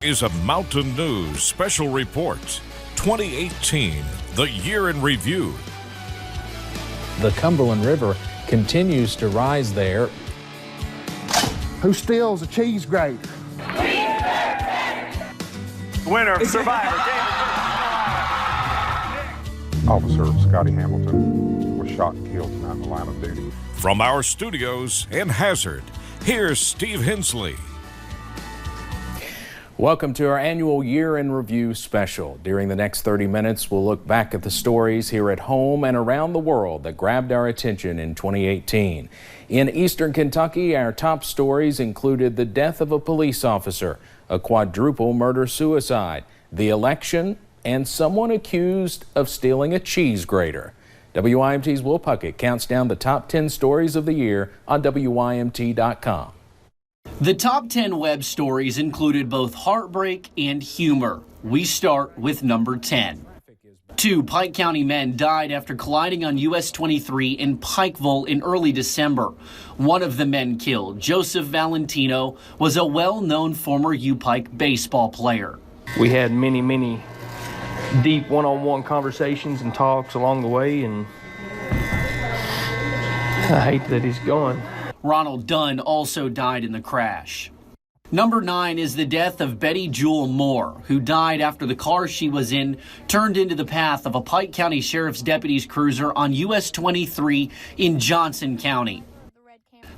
Is a Mountain News special report. 2018, the year in review. The Cumberland River continues to rise there. Who steals a cheese grater? Winner of Survivor. Officer Scotty Hamilton was shot and killed tonight in the line of duty. From our studios in Hazard, here's Steve Hensley. Welcome to our annual Year in Review special. During the next 30 minutes, we'll look back at the stories here at home and around the world that grabbed our attention in 2018. In Eastern Kentucky, our top stories included the death of a police officer, a quadruple murder-suicide, the election, and someone accused of stealing a cheese grater. WYMT's Will Puckett counts down the top 10 stories of the year on WYMT.com. The top 10 web stories included both heartbreak and humor. We start with number 10. Two Pike County men died after colliding on US 23 in Pikeville in early December. One of the men killed, Joseph Valentino, was a well-known former U-Pike baseball player. We had many deep one-on-one conversations and talks along the way, and I hate that he's gone. Ronald Dunn also died in the crash. Number 9 is the death of Betty Jewel Moore, who died after the car she was in turned into the path of a Pike County Sheriff's Deputy's cruiser on US 23 in Johnson County.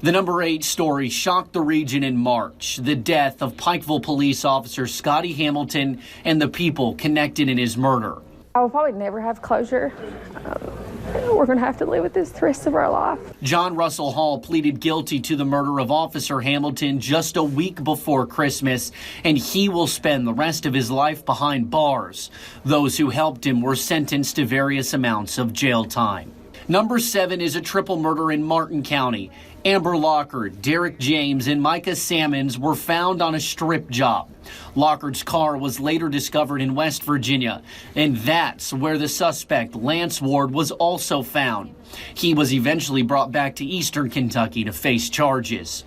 The number 8 story shocked the region in March, the death of Pikeville police officer Scotty Hamilton and the people connected in his murder. I will probably never have closure. We're going to have to live with this the rest of our life. John Russell Hall pleaded guilty to the murder of Officer Hamilton just a week before Christmas, and he will spend the rest of his life behind bars. Those who helped him were sentenced to various amounts of jail time. Number 7 is a triple murder in Martin County. Amber Lockard, Derek James, and Micah Sammons were found on a strip job. Lockard's car was later discovered in West Virginia, and that's where the suspect, Lance Ward, was also found. He was eventually brought back to Eastern Kentucky to face charges.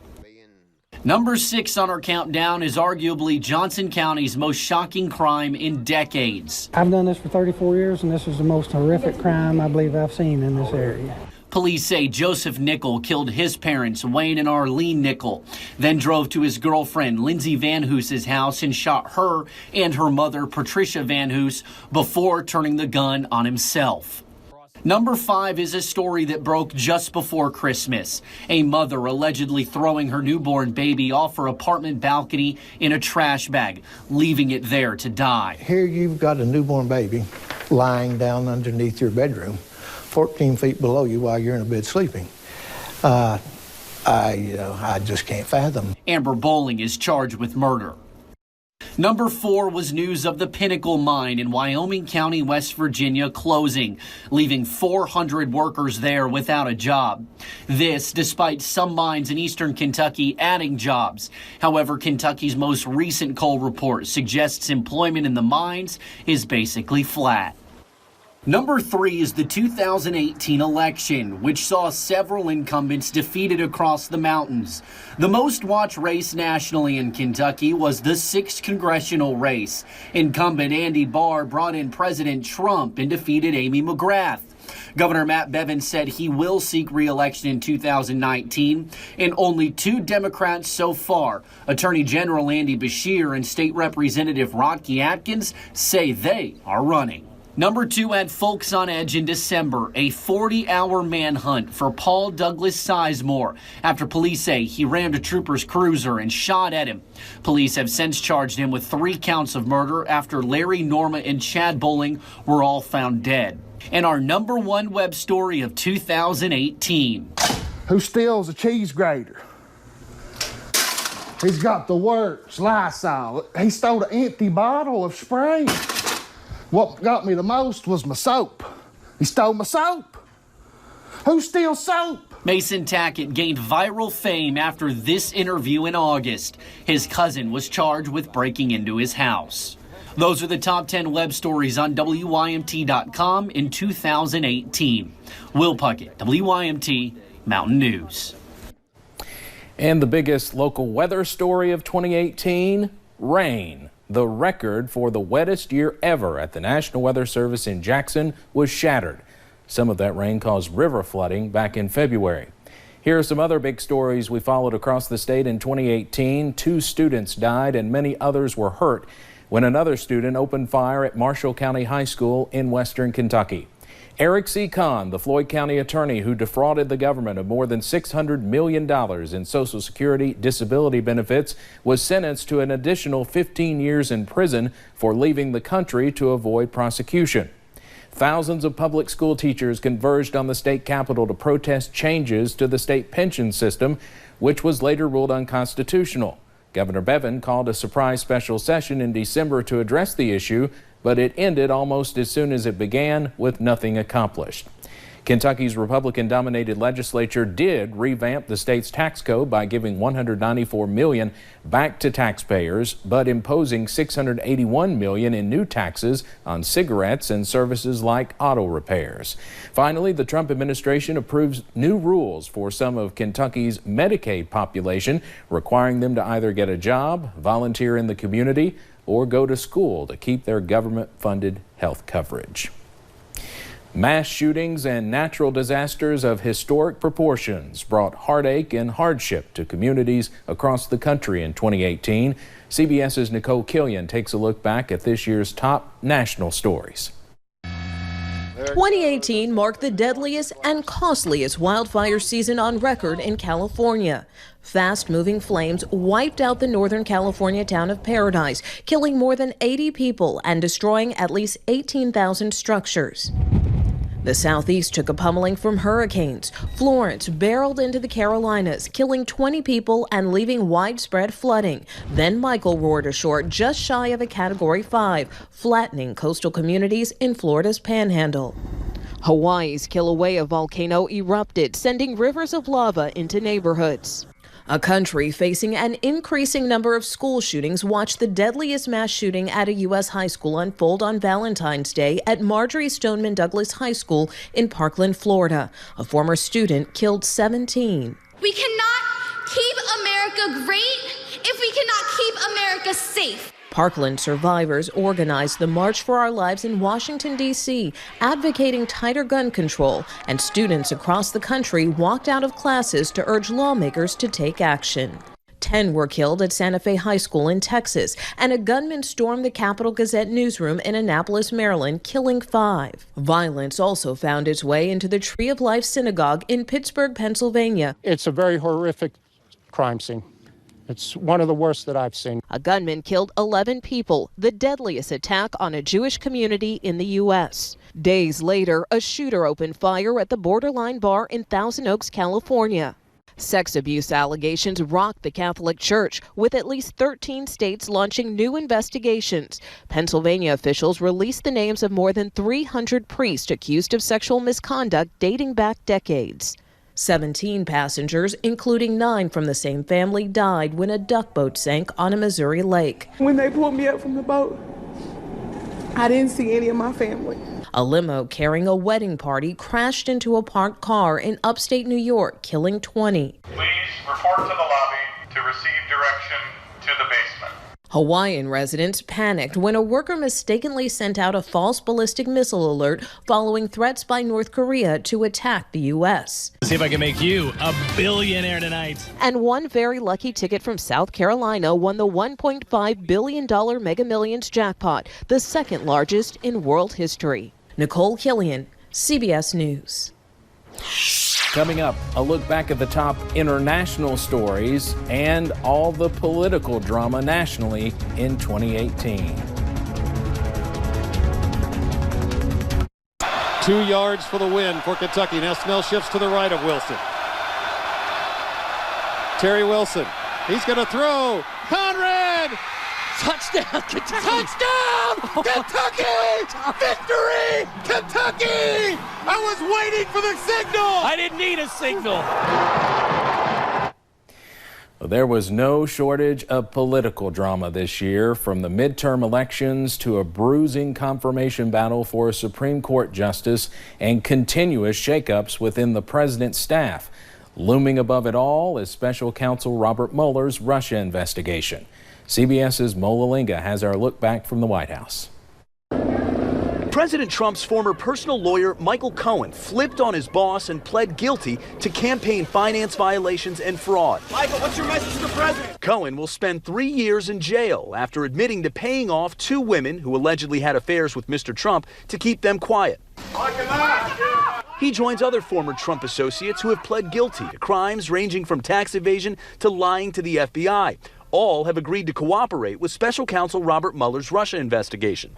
Number 6 on our countdown is arguably Johnson County's most shocking crime in decades. I've done this for 34 years, and this is the most horrific crime I believe I've seen in this area. Police say Joseph Nickel killed his parents, Wayne and Arlene Nickel, then drove to his girlfriend, Lindsay Van Hoos's house and shot her and her mother, Patricia Van Hoos, before turning the gun on himself. Number 5 is a story that broke just before Christmas. A mother allegedly throwing her newborn baby off her apartment balcony in a trash bag, leaving it there to die. Here you've got a newborn baby lying down underneath your bedroom, 14 feet below you while you're in a bed sleeping. I just can't fathom. Amber Bowling is charged with murder. Number 4 was news of the Pinnacle mine in Wyoming County, West Virginia, closing, leaving 400 workers there without a job. This despite some mines in eastern Kentucky adding jobs. However, Kentucky's most recent coal report suggests employment in the mines is basically flat. Number 3 is the 2018 election, which saw several incumbents defeated across the mountains. The most watched race nationally in Kentucky was the 6th congressional race. Incumbent Andy Barr brought in President Trump and defeated Amy McGrath. Governor Matt Bevin said he will seek re-election in 2019, and only 2 Democrats so far, Attorney General Andy Beshear and State Representative Rodkey Atkins, say they are running. Number 2 had folks on edge in December, a 40-hour manhunt for Paul Douglas Sizemore after police say he rammed a trooper's cruiser and shot at him. Police have since charged him with 3 counts of murder after Larry, Norma, and Chad Bowling were all found dead. And our number 1 web story of 2018. Who steals a cheese grater? He's got the works, Lysol. He stole an empty bottle of spray. What got me the most was my soap. He stole my soap. Who steals soap? Mason Tackett gained viral fame after this interview in August. His cousin was charged with breaking into his house. Those are the top 10 web stories on WYMT.com in 2018. Will Puckett, WYMT, Mountain News. And the biggest local weather story of 2018, rain. The record for the wettest year ever at the National Weather Service in Jackson was shattered. Some of that rain caused river flooding back in February. Here are some other big stories we followed across the state in 2018. 2 students died and many others were hurt when another student opened fire at Marshall County High School in western Kentucky. Eric C. Kahn, the Floyd County attorney who defrauded the government of more than $600 million in Social Security disability benefits, was sentenced to an additional 15 years in prison for leaving the country to avoid prosecution. Thousands of public school teachers converged on the state capitol to protest changes to the state pension system, which was later ruled unconstitutional. Governor Bevin called a surprise special session in December to address the issue, but it ended almost as soon as it began, with nothing accomplished. Kentucky's Republican-dominated legislature did revamp the state's tax code by giving $194 million back to taxpayers, but imposing $681 million in new taxes on cigarettes and services like auto repairs. Finally, the Trump administration approves new rules for some of Kentucky's Medicaid population, requiring them to either get a job, volunteer in the community, or go to school to keep their government-funded health coverage. Mass shootings and natural disasters of historic proportions brought heartache and hardship to communities across the country in 2018. CBS's Nicole Killian takes a look back at this year's top national stories. 2018 marked the deadliest and costliest wildfire season on record in California. Fast-moving flames wiped out the Northern California town of Paradise, killing more than 80 people and destroying at least 18,000 structures. The Southeast took a pummeling from hurricanes. Florence barreled into the Carolinas, killing 20 people and leaving widespread flooding. Then Michael roared ashore just shy of a Category 5, flattening coastal communities in Florida's Panhandle. Hawaii's Kilauea volcano erupted, sending rivers of lava into neighborhoods. A country facing an increasing number of school shootings watched the deadliest mass shooting at a U.S. high school unfold on Valentine's Day at Marjorie Stoneman Douglas High School in Parkland, Florida. A former student killed 17. We cannot keep America great if we cannot keep America safe. Parkland survivors organized the March for Our Lives in Washington, D.C., advocating tighter gun control, and students across the country walked out of classes to urge lawmakers to take action. 10 were killed at Santa Fe High School in Texas, and a gunman stormed the Capital Gazette newsroom in Annapolis, Maryland, killing 5. Violence also found its way into the Tree of Life Synagogue in Pittsburgh, Pennsylvania. It's a very horrific crime scene. It's one of the worst that I've seen. A gunman killed 11 people, the deadliest attack on a Jewish community in the U.S. Days later, a shooter opened fire at the Borderline Bar in Thousand Oaks, California. Sex abuse allegations rocked the Catholic Church, with at least 13 states launching new investigations. Pennsylvania officials released the names of more than 300 priests accused of sexual misconduct dating back decades. 17 passengers, including 9 from the same family, died when a duck boat sank on a Missouri lake. When they pulled me up from the boat, I didn't see any of my family. A limo carrying a wedding party crashed into a parked car in upstate New York, killing 20. Please report to the lobby to receive direction to the basement. Hawaiian residents panicked when a worker mistakenly sent out a false ballistic missile alert following threats by North Korea to attack the U.S. Let's see if I can make you a billionaire tonight. And one very lucky ticket from South Carolina won the $1.5 billion Mega Millions jackpot, the second largest in world history. Nicole Killian, CBS News. Coming up, a look back at the top international stories and all the political drama nationally in 2018. 2 yards for the win for Kentucky. Now Snell shifts to the right of Wilson. Terry Wilson. He's going to throw. Conrad! Touchdown, Kentucky! Touchdown! Kentucky! Victory! Kentucky! I was waiting for the signal! I didn't need a signal. There was no shortage of political drama this year, from the midterm elections to a bruising confirmation battle for a Supreme Court justice and continuous shakeups within the president's staff. Looming above it all is special counsel Robert Mueller's Russia investigation. CBS's Mola Linga has our look back from the White House. President Trump's former personal lawyer, Michael Cohen, flipped on his boss and pled guilty to campaign finance violations and fraud. Michael, what's your message to the president? Cohen will spend 3 years in jail after admitting to paying off 2 women who allegedly had affairs with Mr. Trump to keep them quiet. He joins other former Trump associates who have pled guilty to crimes ranging from tax evasion to lying to the FBI. All have agreed to cooperate with Special Counsel Robert Mueller's Russia investigation.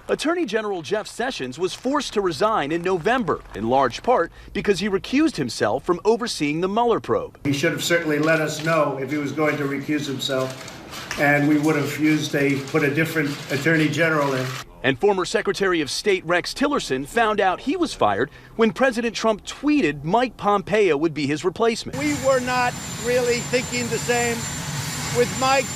Attorney General Jeff Sessions was forced to resign in November, in large part because he recused himself from overseeing the Mueller probe. He should have certainly let us know if he was going to recuse himself, and we would have put a different Attorney General in. And former Secretary of State Rex Tillerson found out he was fired when President Trump tweeted Mike Pompeo would be his replacement. We were not really thinking the same. With Mike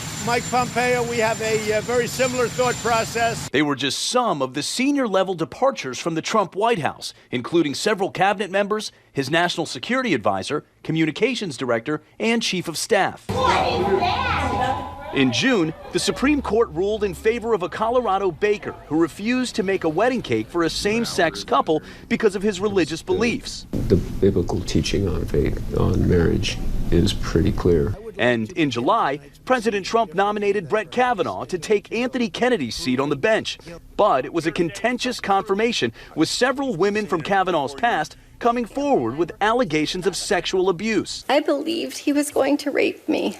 Pompeo, we have a very similar thought process. They were just some of the senior level departures from the Trump White House, including several cabinet members, his national security advisor, communications director, and chief of staff. What is that? In June, the Supreme Court ruled in favor of a Colorado baker who refused to make a wedding cake for a same-sex couple because of his religious beliefs. The biblical teaching on faith, on marriage, is pretty clear. And in July, President Trump nominated Brett Kavanaugh to take Anthony Kennedy's seat on the bench. But it was a contentious confirmation, with several women from Kavanaugh's past coming forward with allegations of sexual abuse. I believed he was going to rape me.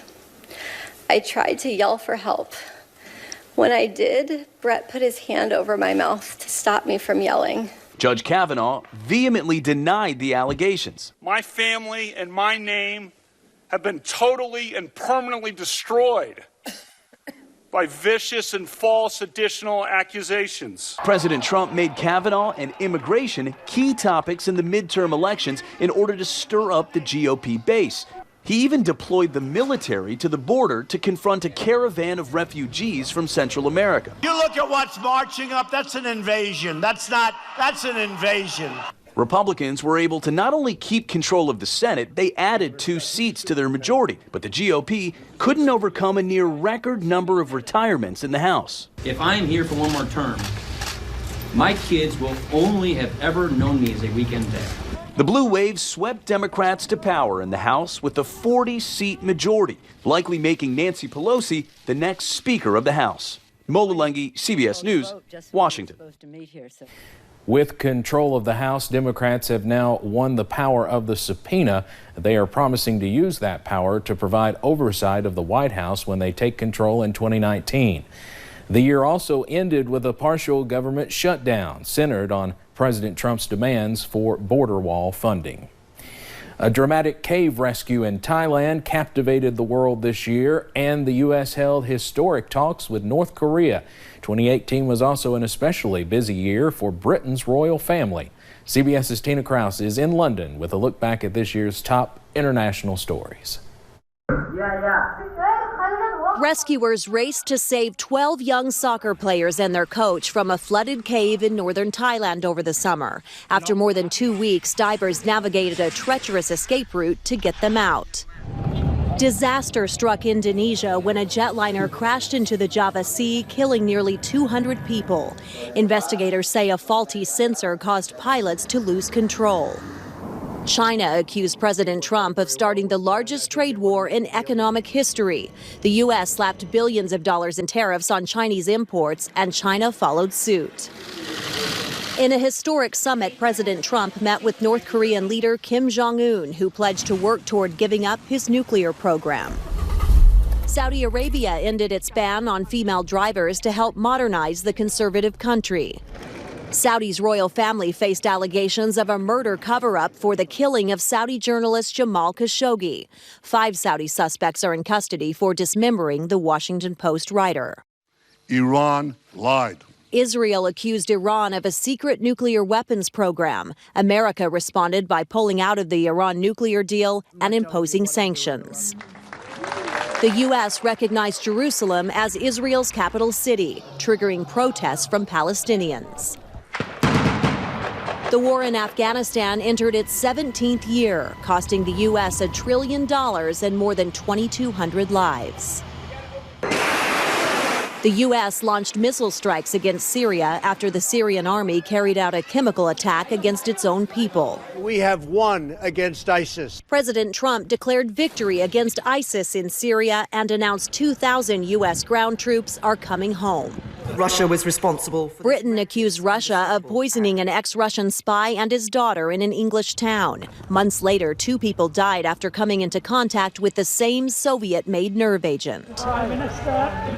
I tried to yell for help. When I did, Brett put his hand over my mouth to stop me from yelling. Judge Kavanaugh vehemently denied the allegations. My family and my name have been totally and permanently destroyed by vicious and false additional accusations. President Trump made Kavanaugh and immigration key topics in the midterm elections in order to stir up the GOP base. He even deployed the military to the border to confront a caravan of refugees from Central America. You look at what's marching up, that's an invasion. That's an invasion. Republicans were able to not only keep control of the Senate, they added 2 seats to their majority. But the GOP couldn't overcome a near record number of retirements in the House. If I am here for one more term, my kids will only have ever known me as a weekend dad. The blue wave swept Democrats to power in the House with a 40-seat majority, likely making Nancy Pelosi the next Speaker of the House. Mola Linga, CBS News, Washington. With control of the House, Democrats have now won the power of the subpoena. They are promising to use that power to provide oversight of the White House when they take control in 2019. The year also ended with a partial government shutdown centered on President Trump's demands for border wall funding. A dramatic cave rescue in Thailand captivated the world this year, and the U.S. held historic talks with North Korea. 2018 was also an especially busy year for Britain's royal family. CBS's Tina Krause is in London with a look back at this year's top international stories. Rescuers raced to save 12 young soccer players and their coach from a flooded cave in northern Thailand over the summer. After more than 2 weeks, divers navigated a treacherous escape route to get them out. Disaster struck Indonesia when a jetliner crashed into the Java Sea, killing nearly 200 people. Investigators say a faulty sensor caused pilots to lose control. China accused President Trump of starting the largest trade war in economic history. The U.S. slapped billions of dollars in tariffs on Chinese imports, and China followed suit. In a historic summit, President Trump met with North Korean leader Kim Jong-un, who pledged to work toward giving up his nuclear program. Saudi Arabia ended its ban on female drivers to help modernize the conservative country. Saudi's royal family faced allegations of a murder cover-up for the killing of Saudi journalist Jamal Khashoggi. 5 Saudi suspects are in custody for dismembering the Washington Post writer. Iran lied. Israel accused Iran of a secret nuclear weapons program. America responded by pulling out of the Iran nuclear deal and imposing sanctions. The U.S. recognized Jerusalem as Israel's capital city, triggering protests from Palestinians. The war in Afghanistan entered its 17th year, costing the U.S. $1 trillion and more than 2,200 lives. The U.S. launched missile strikes against Syria after the Syrian army carried out a chemical attack against its own people. We have won against ISIS. President Trump declared victory against ISIS in Syria and announced 2,000 U.S. ground troops are coming home. Russia was responsible. Britain accused Russia of poisoning an ex-Russian spy and his daughter in an English town. Months later, 2 people died after coming into contact with the same Soviet-made nerve agent.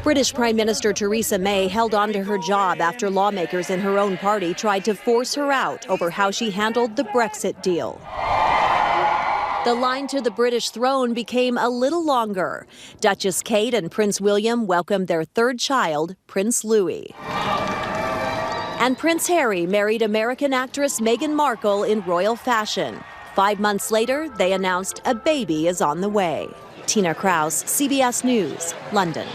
British Prime Minister Theresa May held on to her job after lawmakers in her own party tried to force her out over how she handled the Brexit deal. The line to the British throne became a little longer. Duchess Kate and Prince William welcomed their 3rd child, Prince Louis. And Prince Harry married American actress Meghan Markle in royal fashion. 5 months later, they announced a baby is on the way. Tina Kraus, CBS News, London.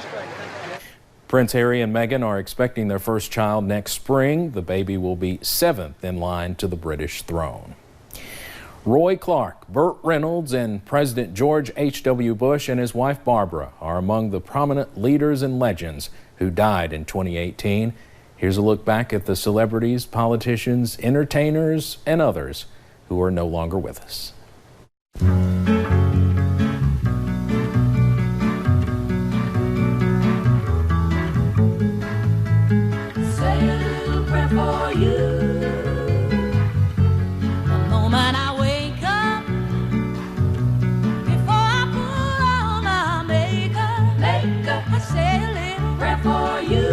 Prince Harry and Meghan are expecting their first child next spring. The baby will be 7th in line to the British throne. Roy Clark, Burt Reynolds, and President George H.W. Bush and his wife Barbara are among the prominent leaders and legends who died in 2018. Here's a look back at the celebrities, politicians, entertainers, and others who are no longer with us. Say a little prayer for you. For you,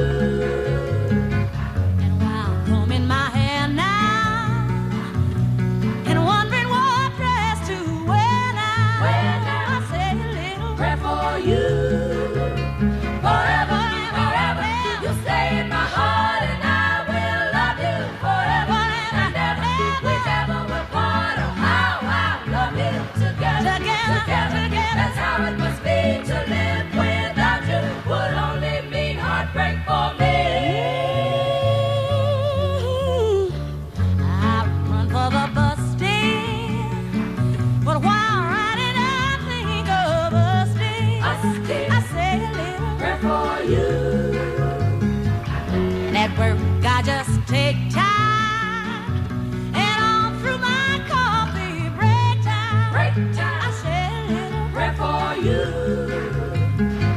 and while combing my hair now, and wondering what dress to wear now, I say a little prayer for you. Forever and forever, you'll stay in my heart, and I will love you forever and ever. We never will part. Oh, how I love you together, together. That's how it must be to live without you. Would only mean heartbreak for me. I run for the bus stand, but while riding I think of us dear. I say a little prayer for you. And at work I just take time, and all through my coffee break time, I say a little prayer for you.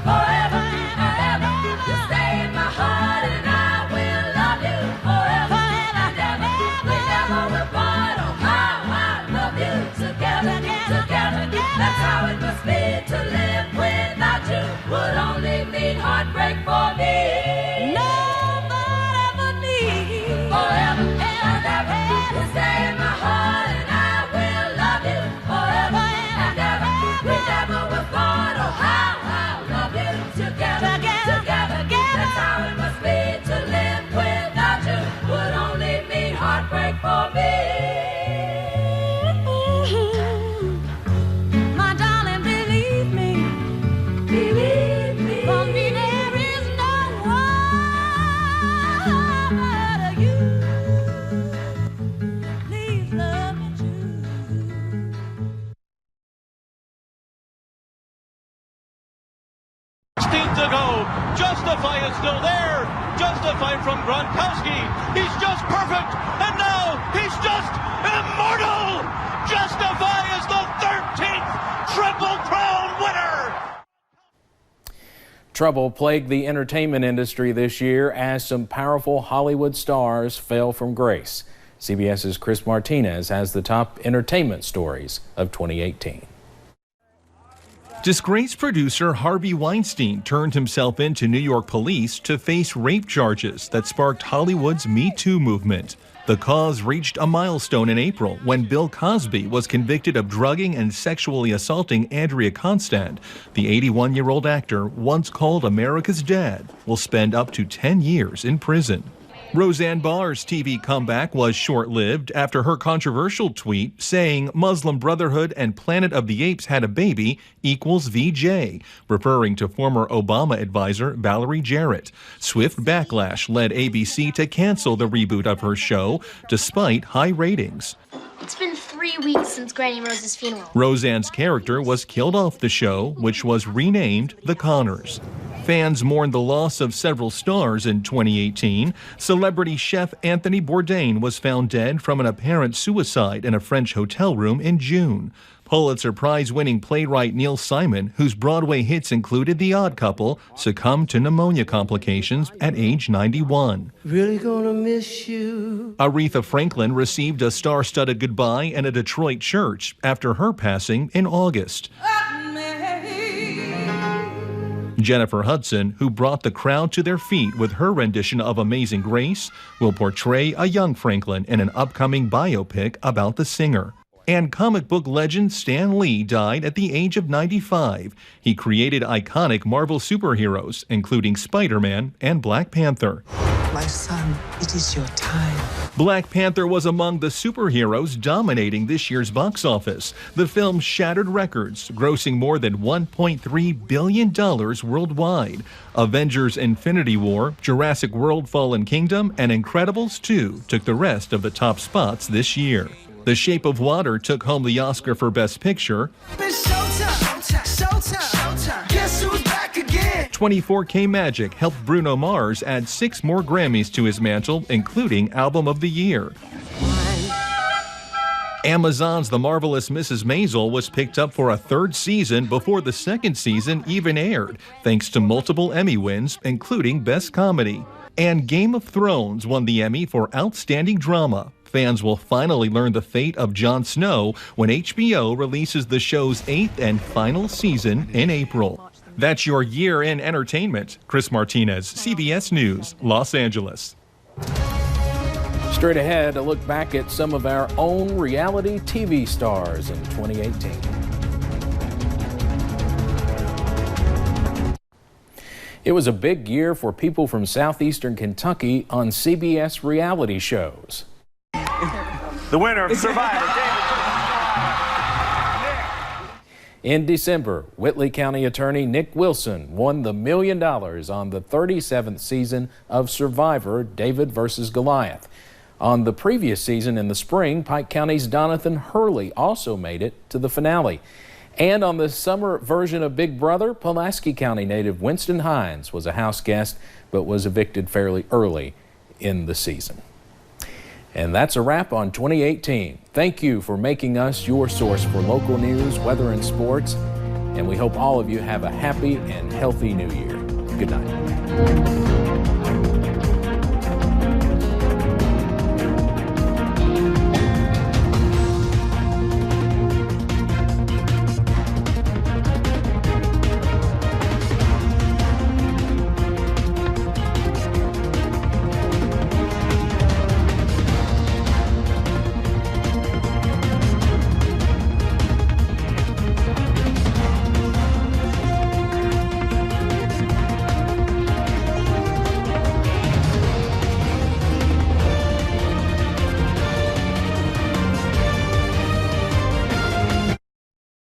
Forever and forever, you stay in my heart, and I will love you forever and ever. We never will part. Oh, how I love you together, together. That's how it must be to live without you. Would only mean heartbreak for me. Nobody ever need forever and ever. You stay in my heart, and I will love you forever and ever. We never will part. Oh, how I love you together, together. That's how it must be to live without you. Would only mean heartbreak for me. My darling, believe me, for me there is no one but you. Please love me true. To go. Justify is still there. Justify from Gronkowski. He's just perfect. And now he's just immortal. Justify is the 13th Triple Crown winner. Trouble plagued the entertainment industry this year as some powerful Hollywood stars fell from grace. CBS's Chris Martinez has the top entertainment stories of 2018. Disgraced producer Harvey Weinstein turned himself in to New York police to face rape charges that sparked Hollywood's Me Too movement. The cause reached a milestone in April when Bill Cosby was convicted of drugging and sexually assaulting Andrea Constand. The 81-year-old actor, once called America's dad, will spend up to 10 years in prison. Roseanne Barr's TV comeback was short-lived after her controversial tweet saying Muslim Brotherhood and Planet of the Apes had a baby equals VJ, referring to former Obama advisor Valerie Jarrett. Swift backlash led ABC to cancel the reboot of her show despite high ratings. It's been 3 weeks since Granny Rose's funeral. Roseanne's character was killed off the show, which was renamed The Connors. Fans mourned the loss of several stars in 2018. Celebrity chef Anthony Bourdain was found dead from an apparent suicide in a French hotel room in June. Pulitzer Prize-winning playwright Neil Simon, whose Broadway hits included The Odd Couple, succumbed to pneumonia complications at age 91. Really gonna miss you. Aretha Franklin received a star-studded goodbye in a Detroit church after her passing in August. Jennifer Hudson, who brought the crowd to their feet with her rendition of Amazing Grace, will portray a young Franklin in an upcoming biopic about the singer. And comic book legend Stan Lee died at the age of 95. He created iconic Marvel superheroes, including Spider-Man and Black Panther. My son, it is your time. Black Panther was among the superheroes dominating this year's box office. The film shattered records, grossing more than $1.3 billion worldwide. Avengers: Infinity War, Jurassic World: Fallen Kingdom, and Incredibles 2 took the rest of the top spots this year. The Shape of Water took home the Oscar for Best Picture. 24K Magic helped Bruno Mars add 6 more Grammys to his mantle, including Album of the Year. Amazon's The Marvelous Mrs. Maisel was picked up for a 3rd season before the 2nd season even aired, thanks to multiple Emmy wins, including Best Comedy. And Game of Thrones won the Emmy for Outstanding Drama. Fans will finally learn the fate of Jon Snow when HBO releases the show's 8th and final season in April. That's your year in entertainment. Chris Martinez, CBS News, Los Angeles. Straight ahead, a look back at some of our own reality TV stars in 2018. It was a big year for people from southeastern Kentucky on CBS reality shows. The winner of Survivor, David. In December, Whitley County Attorney Nick Wilson won the $1 million on the 37th season of Survivor, David vs. Goliath. On the previous season in the spring, Pike County's Donathan Hurley also made it to the finale. And on the summer version of Big Brother, Pulaski County native Winston Hines was a house guest but was evicted fairly early in the season. And that's a wrap on 2018. Thank you for making us your source for local news, weather, and sports. And we hope all of you have a happy and healthy new year. Good night.